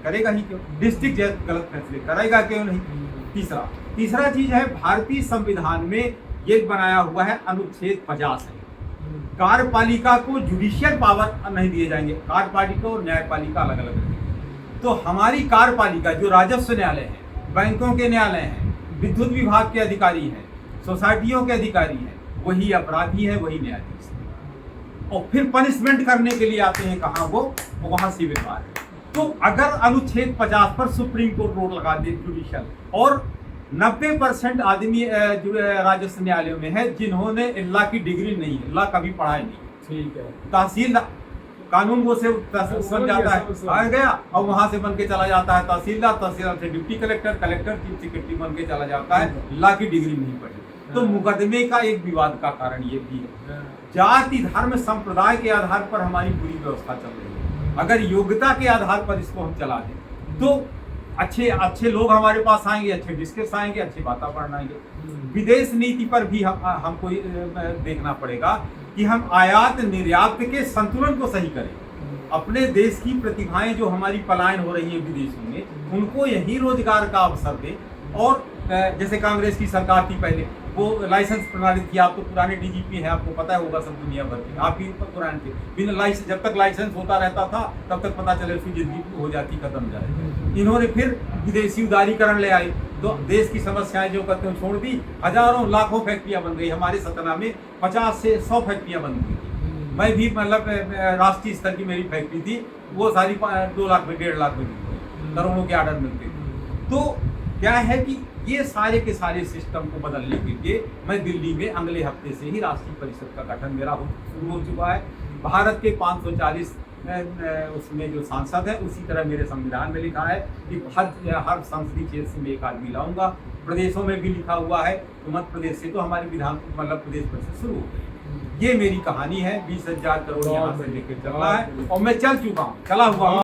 करेगा ही क्यों, डिस्ट्रिक्ट जज गलत फैसले करेगा क्यों नहीं। तीसरा चीज है, भारतीय संविधान में ये बनाया हुआ है अनुच्छेद 50 है, कार्यपालिका को जुडिशियल पावर नहीं दिए जाएंगे, कार्यपालिका और न्यायपालिका अलग अलग रहेंगे। तो हमारी कार्यपालिका जो राजस्व न्यायालय है, बैंकों के न्यायालय हैं, विद्युत विभाग के अधिकारी हैं, सोसाइटियों के अधिकारी हैं, वही अपराधी है, वही न्यायाधीश है। और फिर पनिशमेंट करने के लिए आते हैं कहाँ, वो वहाँ सिविल बार है। तो अगर अनुच्छेद 50 पर सुप्रीम कोर्ट रोक लगा दे जुडिशियल, और 90% आदमी जो राजस्व न्यायालयों में है जिन्होंने लॉ की डिग्री नहीं है, लॉ कभी पढ़ा ही नहीं। ठीक है। तहसील कानून वो से बन जाता है, आ गया और वहां से बन के चला जाता है तहसीलदार, तहसीलदार से deputy collector, collector chief secretary बन के चला जाता है, लॉ की डिग्री नहीं पढ़ी। तो मुकदमे का एक विवाद का कारण ये भी है, जाति धर्म संप्रदाय के आधार पर हमारी पूरी व्यवस्था चल रही है। अगर योग्यता के आधार पर इसको हम चला दें तो अच्छे लोग हमारे पास आएंगे, अच्छे डिस्कस आएंगे, अच्छे वातावरण आएंगे। विदेश नीति पर भी हमको देखना पड़ेगा कि हम आयात निर्यात के संतुलन को सही करें। अपने देश की प्रतिभाएं जो हमारी पलायन हो रही है विदेशों में, उनको यही रोजगार का अवसर दें। और जैसे कांग्रेस की सरकार थी पहले, वो लाइसेंस प्रणाली थी, आप तो पुराने डीजीपी हैं, आपको पता होगा सब दुनिया भर के, आप ही पुराने थे। बिना लाइसेंस, जब तक लाइसेंस होता रहता था तब तक पता चले उसकी जिंदगी हो जाती, खत्म जाए। इन्होंने फिर विदेशी उदारीकरण ले आए, तो देश की समस्याएं जो करते हैं छोड़ दी, हजारों लाखों फैक्ट्रियां बन गई। हमारे सतना में 50 से 100 फैक्ट्रियां बन गई। मैं भी मतलब राष्ट्रीय स्तर की मेरी फैक्ट्री थी, वो सारी 2 लाख में 1.5 लाख में करोड़ों के ऑर्डर मिलते थे। तो क्या है कि ये सारे के सारे सिस्टम को बदलने के लिए मैं दिल्ली में अगले हफ्ते से ही राष्ट्रीय परिषद का गठन मेरा शुरू हो चुका है। भारत के 540 उसमें जो सांसद है, उसी तरह मेरे संविधान में लिखा है कि हर संसदीय क्षेत्र से मैं एक आदमी लाऊंगा। प्रदेशों में भी लिखा हुआ है, तो मध्य प्रदेश से तो हमारी विधान मतलब प्रदेश परिषद शुरू हो गई। ये मेरी कहानी है, 20,000 करोड़ यहाँ से लेकर चल रहा है और मैं चल चुका हूँ, चला हुआ हूँ।